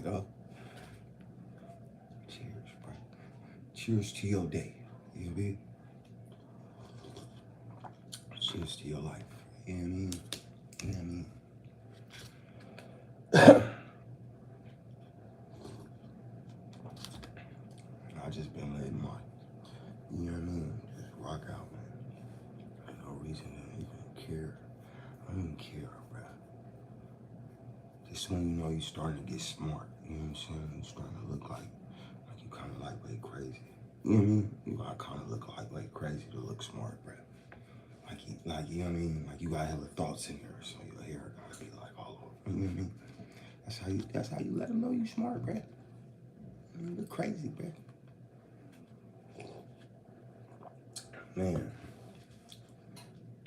know? Cheers, bro. Cheers to your day. You know what I mean? Cheers to your life. You know what I mean? You know what I mean? I just been letting my, you know what I mean, just rock out, man. There's no reason to even care. I don't even care, bro. Just when you know you're starting to get smart, you know what I'm saying? You're starting to look like you kind of like way crazy. You know what I mean? You gotta kind of look like way crazy to look smart, bro. Like, you know what I mean? Like, you gotta have the thoughts in there, so your hair gotta be like all over. You know what I mean? That's how you let them know you smart, bro. You look crazy, bro. Man,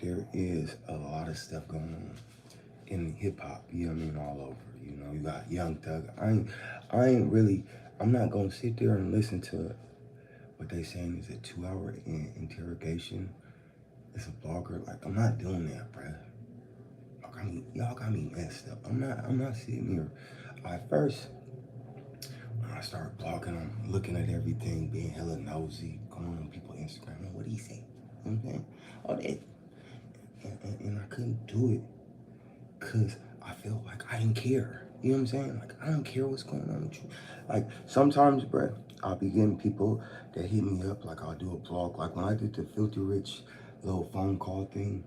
there is a lot of stuff going on in hip hop, you know what I mean, all over. You know, you got Young Thug. I'm not gonna sit there and listen to what they saying is a 2-hour interrogation. It's a blogger. Like, I'm not doing that, bruh. Y'all got me messed up. I'm not sitting here. At first, when I started blogging, I'm looking at everything, being hella nosy, going on people's Instagram. What do you say? You know what I'm saying? All that. And I couldn't do it because I felt like I didn't care. You know what I'm saying? Like, I don't care what's going on with you. Like, sometimes, bruh, I'll be getting people that hit me up. Like, I'll do a blog. Like, when I did the Filthy Rich little phone call thing,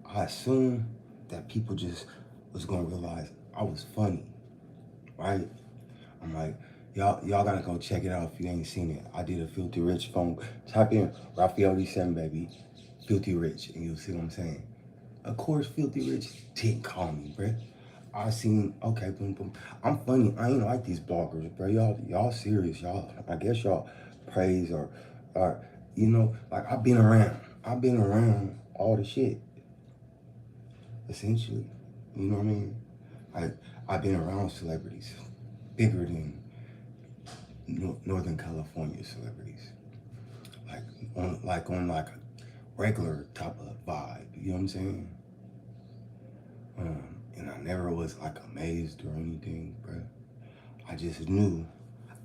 I assumed that people just was going to realize I was funny, right? I'm like, y'all gotta go check it out if you ain't seen it. I did a Filthy Rich phone. Type in Rafael87baby, Filthy Rich, and you'll see what I'm saying. Of course, Filthy Rich didn't call me, bruh. I seen, okay, boom, boom. I'm funny. I ain't like these bloggers, bro. Y'all serious. Y'all, I guess y'all praise or, you know, like I've been around. I've been around all the shit, essentially. You know what I mean? I've been around celebrities bigger than Northern California celebrities. Like a regular type of vibe. You know what I'm saying? And I never was like amazed or anything, bro. I just knew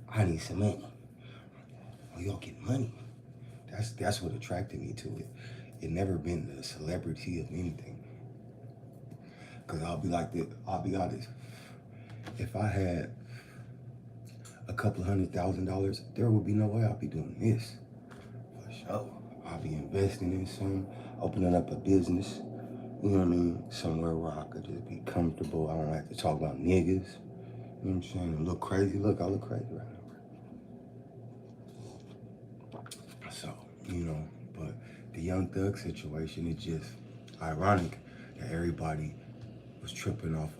I need some money. Well, y'all get money. That's what attracted me to it. It never been the celebrity of anything. Cause I'll be honest. If I had a couple $100,000, there would be no way I'd be doing this. For sure. I'll be investing in some, opening up a business. You know what I mean? Somewhere where I could just be comfortable. I don't have to talk about niggas. You know what I'm saying? And look crazy. Look, I look crazy right now. So, you know, but the Young Thug situation is just ironic that everybody was tripping off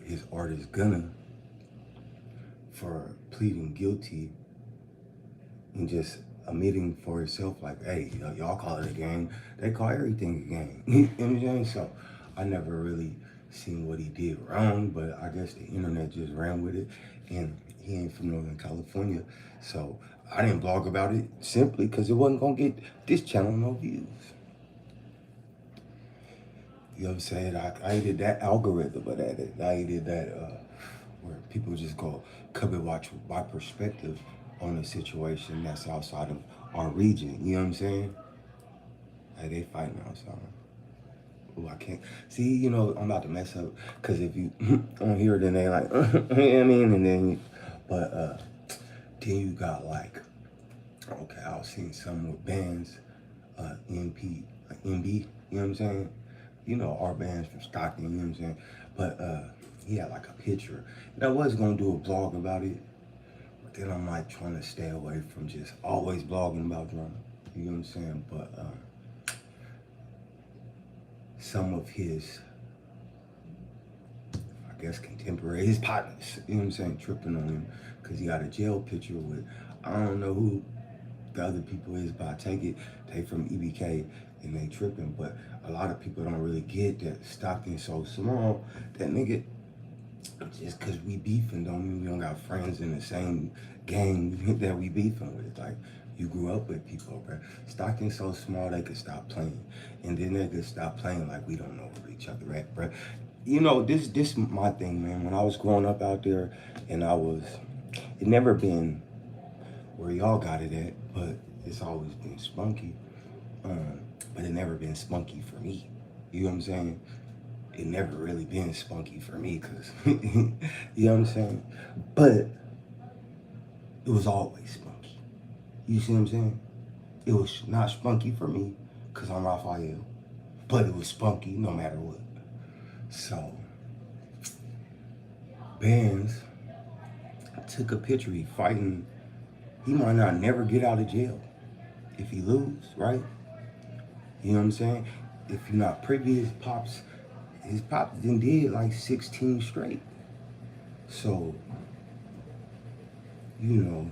his artist Gunna for pleading guilty and just admitting for himself, like, hey, y'all call it a game. They call everything a game. You know what I'm saying? So I never really seen what he did wrong, but I guess the internet just ran with it. And he ain't from Northern California. So I didn't blog about it simply because it wasn't going to get this channel no views. You know what I'm saying? I hated that algorithm of that. I hated that where people just go cover watch my perspective on a situation that's outside of our region. You know what I'm saying? Hey, they fighting outside. Oh, I can't. See, you know, I'm about to mess up. Because if you don't hear it, then they like, you know what I mean? And then, then you got like, okay, I was seeing some with bands, MB, you know what I'm saying? You know, our bands from Stockton, you know what I'm saying? But he had like a picture. And I was going to do a blog about it. But then I'm like trying to stay away from just always blogging about drama. You know what I'm saying? But some of his, I guess, contemporary, his partners, you know what I'm saying, tripping on him because he got a jail picture with, I don't know who the other people is, but I take it they from EBK and they tripping. But a lot of people don't really get that Stockton's so small that nigga, just because we beefing don't mean we don't got friends in the same gang that we beefing with. Like, you grew up with people, bro. Stockton's so small they could stop playing. And then they could stop playing like we don't know where each other at, bro. you know, this my thing, man. When I was growing up out there, and it never been where y'all got it at, but it's always been spunky. But it never been spunky for me. You know what I'm saying? It never really been spunky for me, cause you know what I'm saying. But it was always spunky. You see what I'm saying? It was not spunky for me, cause I'm Rafael, but it was spunky no matter what. So, Bands took a picture. He fighting. He might not never get out of jail if he lose, right? You know what I'm saying? If you're not privy, his pops then did like 16 straight. So, you know,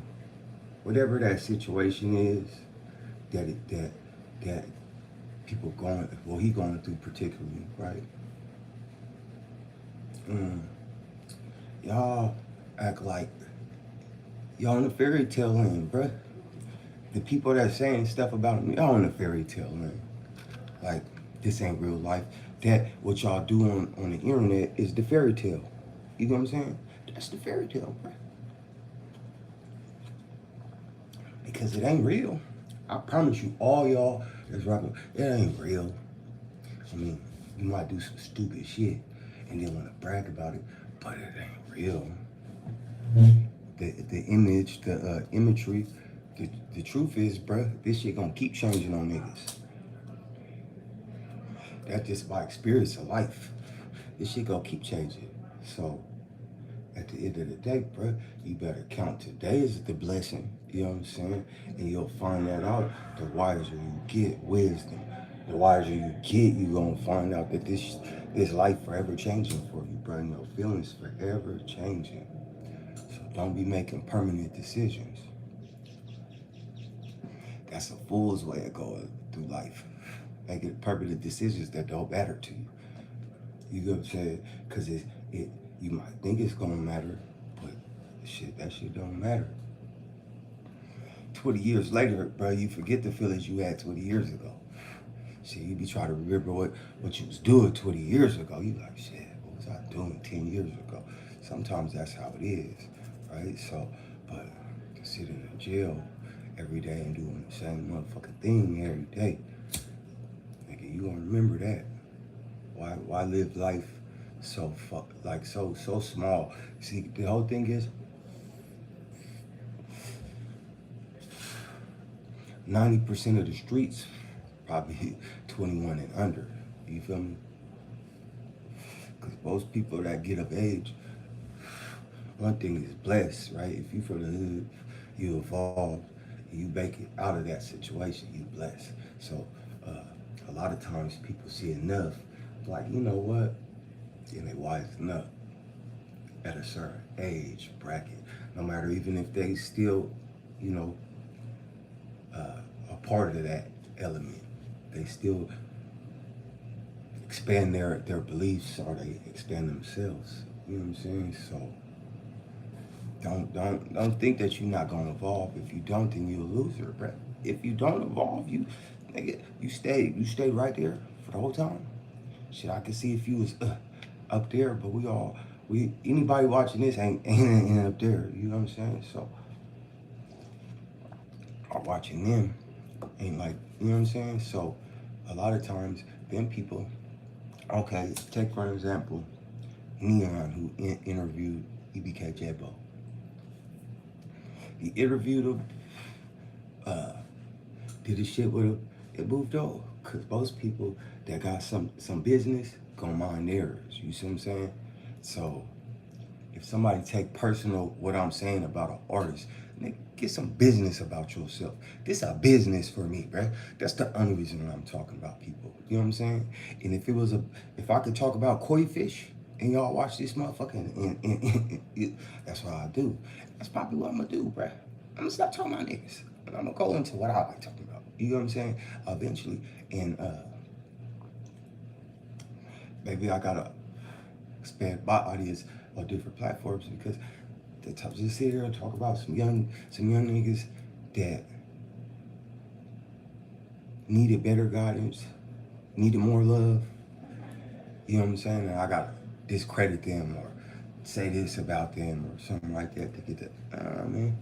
whatever that situation is, that people he going through particularly, right? Y'all act like y'all in a fairy tale land, bruh. The people that saying stuff about me, y'all in a fairy tale land. Like, this ain't real life. That what y'all do on the internet is the fairy tale. You know what I'm saying? That's the fairy tale, bruh. Because it ain't real. I promise you, all y'all that's rocking, it ain't real. I mean, you might do some stupid shit and then want to brag about it, but it ain't real. The image, the imagery, the truth is, bruh, this shit gonna keep changing on niggas. That's just my experience of life. This shit gonna keep changing. So, at the end of the day, bruh, you better count today as the blessing. You know what I'm saying? And you'll find that out. The wiser you get wisdom, the wiser you get, you gonna find out that this life forever changing for you, bro. Your feelings forever changing. So don't be making permanent decisions. That's a fool's way of going through life. Making permanent decisions that don't matter to you. You know what I'm saying? Because you might think it's gonna matter, but that shit don't matter. 20 years later, bro, you forget the feelings you had 20 years ago. Shit, you be trying to remember what you was doing 20 years ago. You like, shit, what was I doing 10 years ago? Sometimes that's how it is, right? So, but sitting in jail every day and doing the same motherfucking thing every day, nigga, you gonna remember that. Why live life so small? See, the whole thing is 90% of the streets probably 21 and under. You feel me? Because most people that get of age, one thing is blessed, right? If you from the hood, you evolve, you make it out of that situation, you blessed. So a lot of times people see enough, like, you know what? And they wisen up at a certain age bracket. No matter even if they still, you know, a part of that element, they still expand their beliefs, or they expand themselves. You know what I'm saying? So don't think that you're not gonna evolve. If you don't, then you're a loser, bro. If you don't evolve, you stay right there for the whole time. Shit, I could see if you was up there, but anybody watching this ain't up there. You know what I'm saying? So watching them ain't like, you know what I'm saying? So a lot of times, them people, okay, take for example, Neon, who interviewed EBK. He interviewed him, did his shit with him, it moved on. Cause most people that got some business gonna mind theirs. You see what I'm saying? So if somebody take personal what I'm saying about an artist, nigga, get some business about yourself. This a business for me, bruh. That's the only reason I'm talking about people. You know what I'm saying? And if I could talk about koi fish and y'all watch this motherfucker, and that's what I do. That's probably what I'm gonna do, bruh. I'm gonna stop talking about niggas. And I'm gonna go into what I like talking about. You know what I'm saying? Eventually. And maybe I gotta expand my audience on different platforms, because just sit here and talk about some young niggas that needed better guidance, needed more love. You know what I'm saying? And I gotta discredit them or say this about them or something like that to get that. I mean,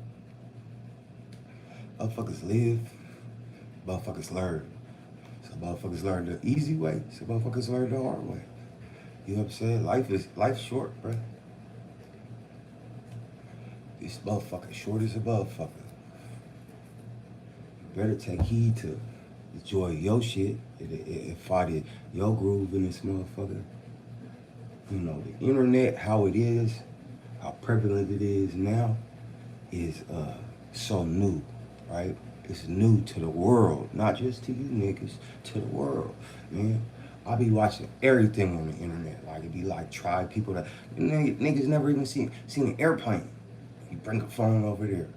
motherfuckers live, motherfuckers learn. So motherfuckers learn the easy way, so motherfuckers learn the hard way. You know what I'm saying? Life's short, bro. This motherfucker short as a motherfucker. You better take heed to enjoy your shit and find it your groove in this motherfucker. You know, the internet, how it is, how prevalent it is now, is so new, right? It's new to the world, not just to you niggas, to the world, man. I be watching everything on the internet. Like, it be like people that niggas never even seen an airplane. You bring a phone over there.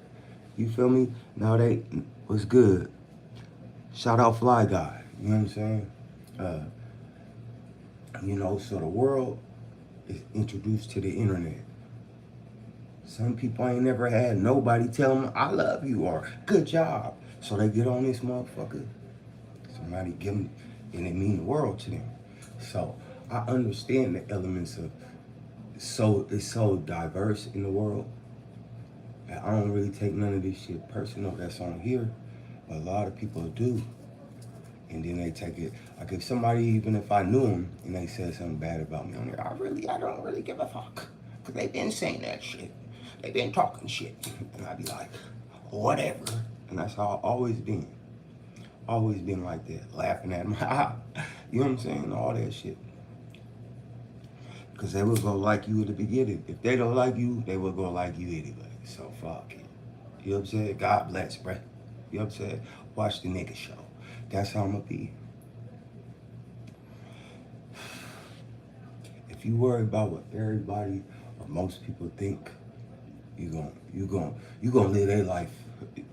You feel me? Now they was good. Shout out Fly Guy. You know what I'm saying? You know, so the world is introduced to the internet. Some people ain't never had nobody tell them, I love you, or good job. So they get on this motherfucker. Somebody give them, and it mean the world to them. So I understand the elements of, it's so diverse in the world. And I don't really take none of this shit personal that's on here, but a lot of people do. And then they take it, like if somebody, even if I knew them, and they said something bad about me on there, I don't really give a fuck. Cause they been saying that shit. They been talking shit. And I be like, whatever. And that's how I always been. Always been like that, laughing at them. You know what I'm saying? All that shit. Cause they will go like you at the beginning. If they don't like you, they will go like you anyway. So fuck it. You know what I'm saying? God bless, bruh. You know what I'm saying? Watch the nigga show. That's how I'm gonna be. If you worry about what everybody or most people think, you gonna live their life.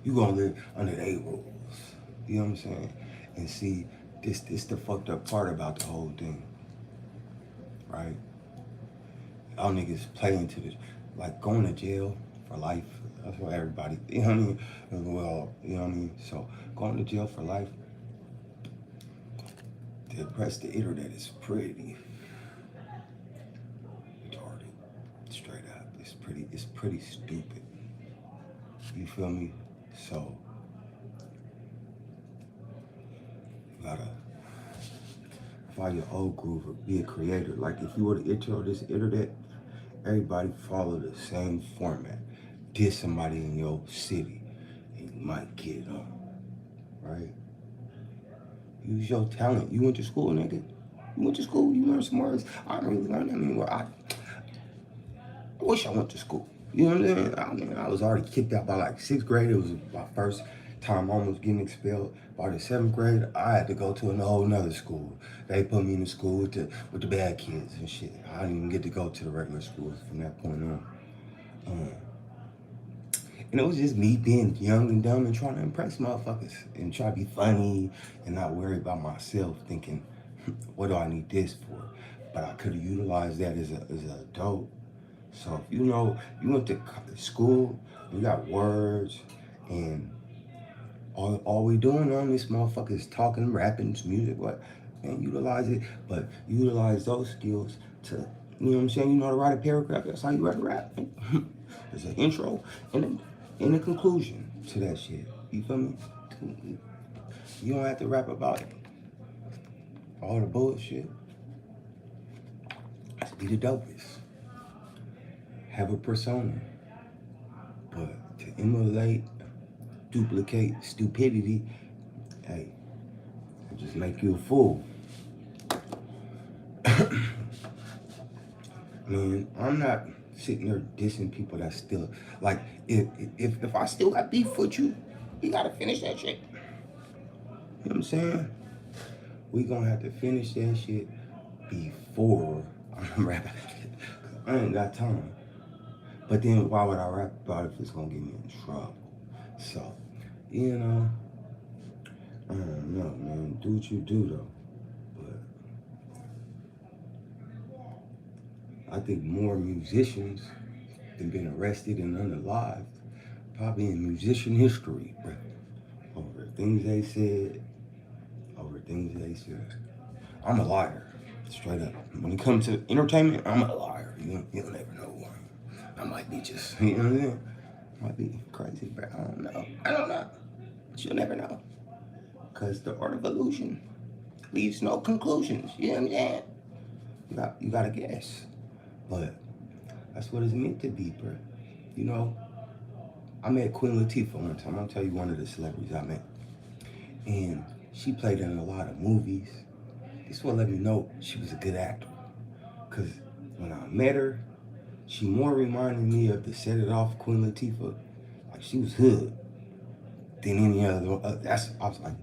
You gonna live under their rules. You know what I'm saying? And see, this the fucked up part about the whole thing, right? Y'all niggas play into this, like going to jail for life. That's what everybody, you know what I mean? Well, you know what I mean? So going to jail for life, to oppress the internet is pretty retarded. Straight up, it's pretty stupid. You feel me? So you gotta find your own groove or be a creator. Like if you were to enter on this internet, everybody follow the same format. Diss somebody in your city, and you might get it on, right? Use your talent. You went to school, nigga. You went to school. You learned some words. I didn't really learn that anymore. I wish I went to school. You know what I'm saying? I mean, I was already kicked out by like 6th grade. It was my first time almost getting expelled. By the 7th grade, I had to go to a whole nother school. They put me in the school with the bad kids and shit. I didn't even get to go to the regular schools from that point on. And it was just me being young and dumb and trying to impress motherfuckers and try to be funny and not worry about myself, thinking, what do I need this for? But I could have utilized that as an adult. So if you know, you went to school, you got words, and all we doing on this motherfucker is talking, rapping, music, what? And utilize it, but utilize those skills to, you know what I'm saying? You know how to write a paragraph, that's how you write a rap. There's an intro and a conclusion to that shit. You feel me? You don't have to rap about it. All the bullshit. Just be the dopest. Have a persona. But to emulate, duplicate stupidity, hey, it'll just make you a fool. Man, I'm not sitting there dissing people that still, like, if I still got beef with you, we gotta finish that shit. You know what I'm saying? We gonna have to finish that shit before I'm rapping. I ain't got time. But then why would I rap about it if it's gonna get me in trouble? So, you know, I don't know, man. Do what you do though. But I think more musicians than been arrested and unalived, probably in musician history, bro. Over things they said, I'm a liar. Straight up. When it comes to entertainment, I'm a liar. You'll never know who I am. I might be just, you know what I'm saying? Might be crazy, but I don't know. I don't know. But you'll never know. Because the art of illusion leaves no conclusions. You know what I'm saying? You gotta guess. But that's what it's meant to be, bro. You know, I met Queen Latifah one time. I'll tell you one of the celebrities I met. And she played in a lot of movies. This what let me know she was a good actor. Because when I met her, she more reminded me of the Set It Off Queen Latifah. Like she was hood than any other. I was like,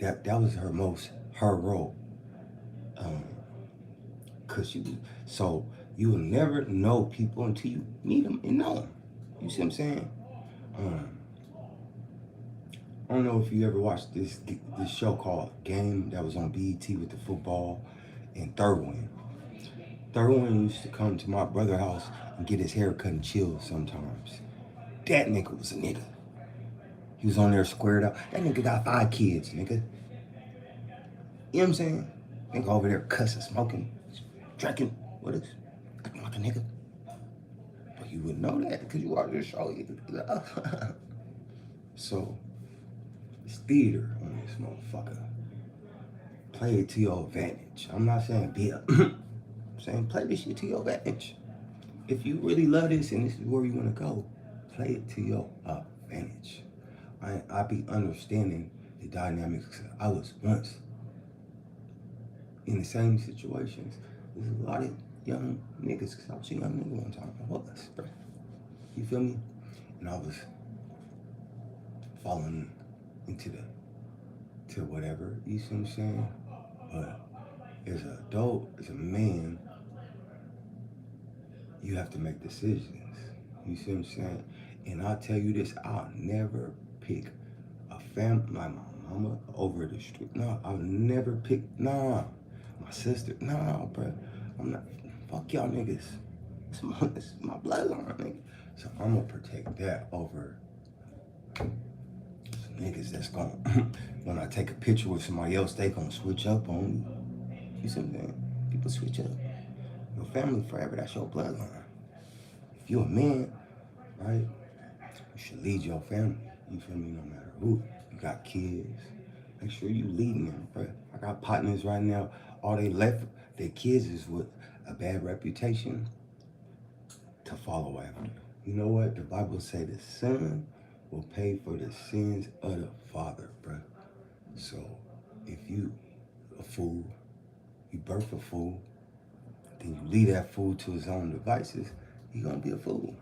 that was her role. Cause she was, so you will never know people until you meet them and know them. You see what I'm saying? I don't know if you ever watched this show called Game that was on BET with the football and Thurwin. Thurwin used to come to my brother's house and get his hair cut and chill sometimes. That nigga was a nigga. He was on there squared up. That nigga got 5 kids, nigga. You know what I'm saying? Nigga over there cussing, smoking, drinking with us, acting like a nigga. But you wouldn't know that because you watch this show. So, it's theater on this motherfucker. Play it to your advantage. I'm not saying be a I'm saying play this shit to your advantage. If you really love this and this is where you want to go, play it to your advantage. I be understanding the dynamics. I was once in the same situations. There's a lot of young niggas, because I was a young nigga one time. I was, bro. You feel me? And I was falling into to whatever, you see what I'm saying? But as an adult, as a man, you have to make decisions. You see what I'm saying? And I'll tell you this, I'll never pick a family like my mama over the street. No, I'll never pick, nah. My sister, nah, bro. I'm not, fuck y'all niggas. It's my bloodline, nigga. So I'm gonna protect that over some niggas that's gonna, when I take a picture with somebody else, they gonna switch up on me. You see what I'm saying? People switch up. Your family forever, that's your bloodline. If you're a man, right, you should lead your family. You feel me? No matter who. You got kids. Make sure you leading them, bro. I got partners right now. All they left their kids is with a bad reputation to follow after. You know what? The Bible say the son will pay for the sins of the father, bro. So if you a fool, you birth a fool, then you leave that fool to his own devices, he gonna be a fool.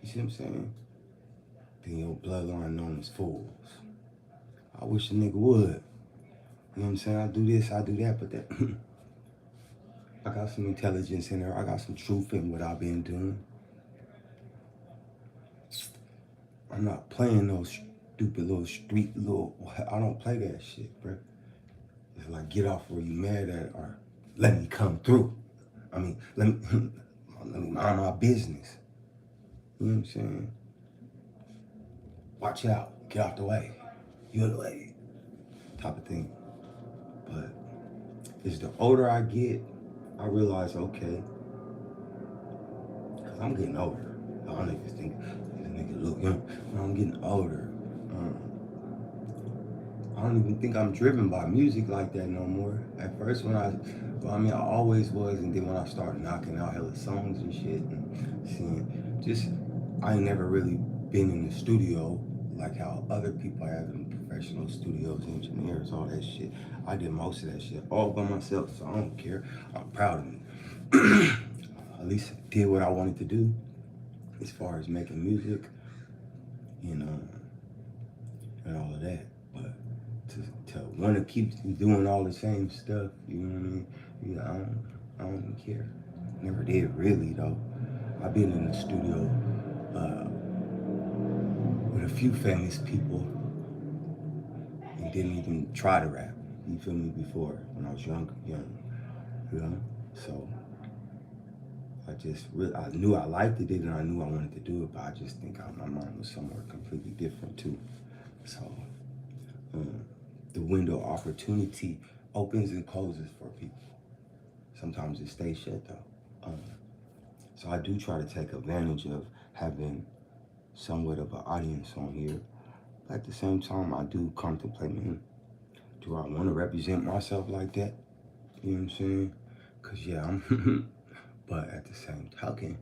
You see what I'm saying? Then your bloodline known as fools. I wish a nigga would. You know what I'm saying? I do this, I do that, but that I got some intelligence in there. I got some truth in what I've been doing. I'm not playing those stupid I don't play that shit, bro. It's like get off where you mad at or let me come through. I mean, let me mind my business. You know what I'm saying? Watch out, get out the way. You're in the way. Type of thing. But as the older I get, I realize, okay, because I'm getting older. Y'all niggas think this nigga look young. When I'm getting older, I don't even think I'm driven by music like that no more. At first, I always was, and then when I started knocking out hella songs and shit, and seeing, I ain't never really been in the studio like how other people have in professional studios, engineers, all that shit. I did most of that shit all by myself, so I don't care. I'm proud of me. At least did what I wanted to do as far as making music, you know, and all of that. But to want to keep doing all the same stuff, you know what I mean? Yeah, I don't even care. Never did really though. I've been in the studio with a few famous people and didn't even try to rap. You feel me? Before when I was young, you know. So I knew I liked it and I knew I wanted to do it, but I just think my mind was somewhere completely different too. So the window of opportunity opens and closes for people. sometimes it stays shut though. So I do try to take advantage of having somewhat of an audience on here. But at the same time, I do contemplate, man, do I want to represent myself like that? You know what I'm saying? Cause yeah, I'm, but at the same token,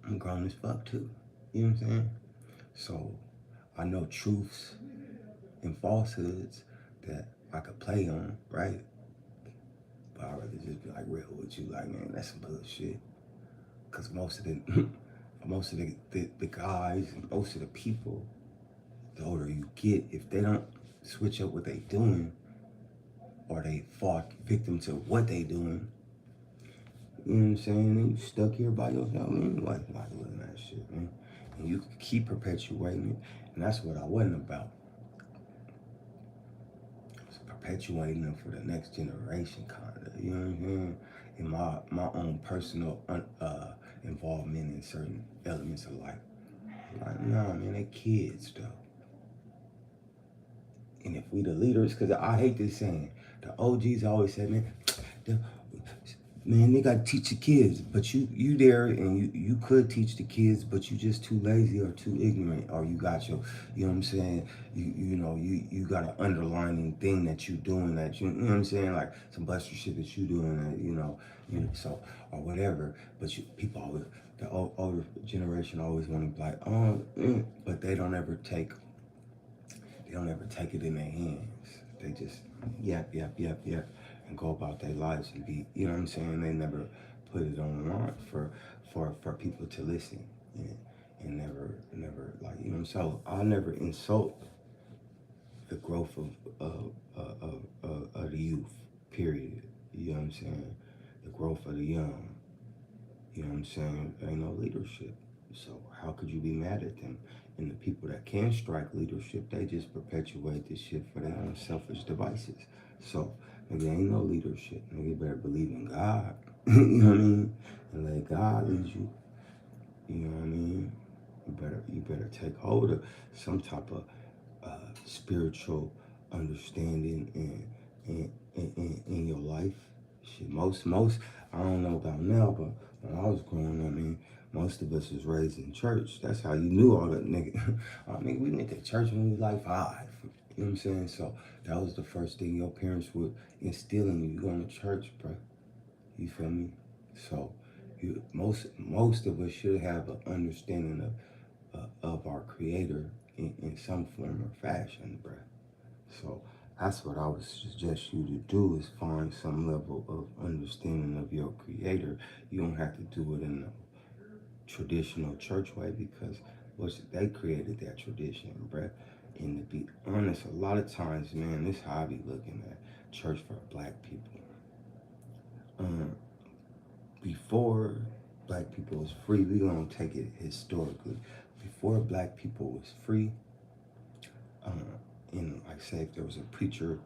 I'm grown as fuck too. You know what I'm saying? So I know truths and falsehoods that I could play on, right? But I'd rather just be like real with you, like, man, that's some bullshit. Cause most of the the guys and most of the people, the older you get, if they don't switch up what they doing or they fall victim to what they doing, you know what I'm saying? And you stuck here by yourself, anyway, like doing that shit, man. And you keep perpetuating it, and that's what I wasn't about. It's perpetuating them for the next generation, kinda. You know what I'm saying? In my own personal involvement in certain elements of life. Like, nah, man, they kids though. And if we the leaders, because I hate this saying, the OGs always say, man, they gotta teach the kids. But you there and you could teach the kids, but you just too lazy or too ignorant, or you got your, you know what I'm saying? You got an underlining thing that you doing that you know what I'm saying? Like some buster shit that you doing that, so or whatever. But people always, the older generation always want to be like, but they don't ever take it in their hands. They just yap, and go about their lives and be, you know what I'm saying? They never put it online for people to listen and never like, you know. So I'll never insult the growth of the youth, period. You know what I'm saying? The growth of the young. You know what I'm saying? There ain't no leadership. So how could you be mad at them? And the people that can strike leadership, they just perpetuate this shit for their own selfish devices. So there ain't no leadership. Nigga, you better believe in God. You know what I mean? And let God lead you. You know what I mean? You better take hold of some type of spiritual understanding in your life. Shit, most I don't know about now, but when I was growing up, most of us was raised in church. That's how you knew all that nigga. We went to church when we was like 5. You know what I'm saying? So that was the first thing your parents would instill in you. You going to church, bro. You feel me? So most of us should have an understanding of our Creator in some form or fashion, bro. So that's what I would suggest you to do, is find some level of understanding of your Creator. You don't have to do it in a traditional church way, because they created that tradition, bruh. And to be honest, a lot of times, man, this is how I be looking at church for black people. Before black people was free, we gonna take it historically. Before black people was free, and like say if there was a preacher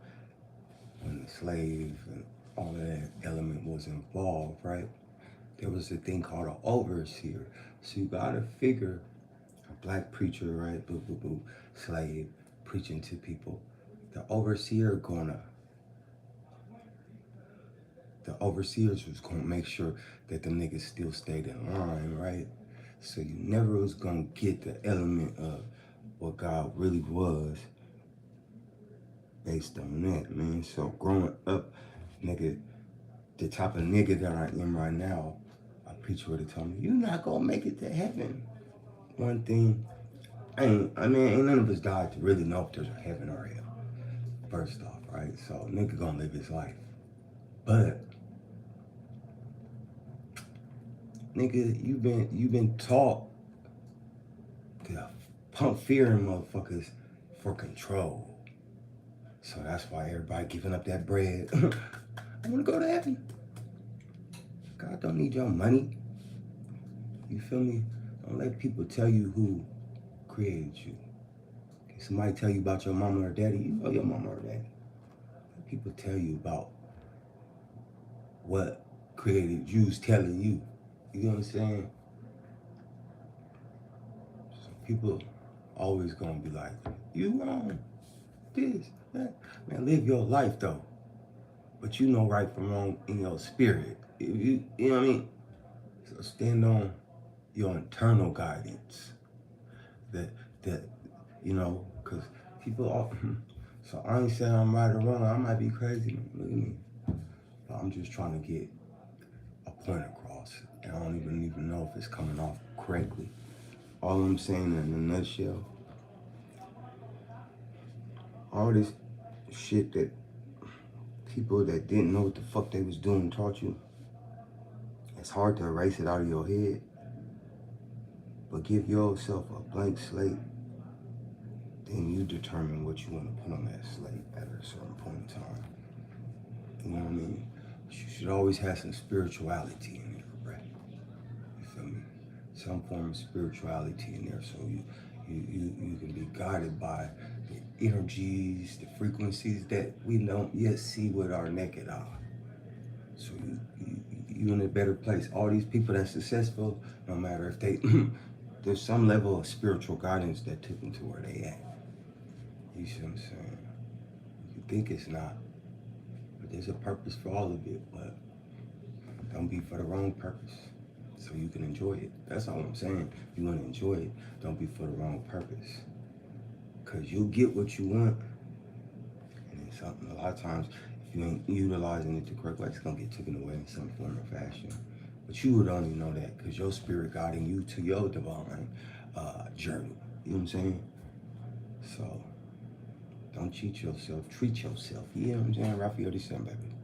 when the slave and all of that element was involved, right? There was a thing called an overseer. So you gotta figure a black preacher, right? Boo, boo, boo, slave, preaching to people. The overseers was gonna make sure that the niggas still stayed in line, right? So you never was gonna get the element of what God really was based on that, man. So growing up, nigga, the type of nigga that I am right now, a preacher would have told me, you're not gonna make it to heaven. One thing, ain't none of us died to really know if there's a heaven or hell. First off, right? So nigga gonna live his life. But nigga, you've been taught to pump fear in motherfuckers for control. So that's why everybody giving up that bread. I wanna go to heaven. God don't need your money. You feel me? Don't let people tell you who created you. If somebody tell you about your mama or daddy, you know your mama or daddy. Let people tell you about what created you's telling you. You know what I'm saying? So people always gonna be like, you wrong. This, that. Man, live your life though. but you know right from wrong in your spirit. If you know what I mean? So stand on your internal guidance. That that because people often. So I ain't saying I'm right or wrong. I might be crazy. Look at me. But I'm just trying to get a point across, and I don't even know if it's coming off correctly. All I'm saying in a nutshell, all this shit that people that didn't know what the fuck they was doing taught you, it's hard to erase it out of your head. But give yourself a blank slate, then you determine what you want to put on that slate at a certain point in time. You know what I mean? You should always have some spirituality in there, right? You feel me? Some form of spirituality in there, so you can be guided by the energies, the frequencies that we don't yet see with our naked eye. So you in a better place. All these people that's successful, no matter if they there's some level of spiritual guidance that took them to where they at. You see what I'm saying? You think it's not, but there's a purpose for all of it, but don't be for the wrong purpose. So you can enjoy it. That's all I'm saying. You want to enjoy it, don't be for the wrong purpose. Because you'll get what you want. And then something, a lot of times, if you ain't utilizing it the correct way, it's going to get taken away in some form or fashion. But you would only know that because your spirit guiding you to your divine journey. You know what I'm saying? So, don't cheat yourself. Treat yourself. You know what I'm saying? Rafael87baby.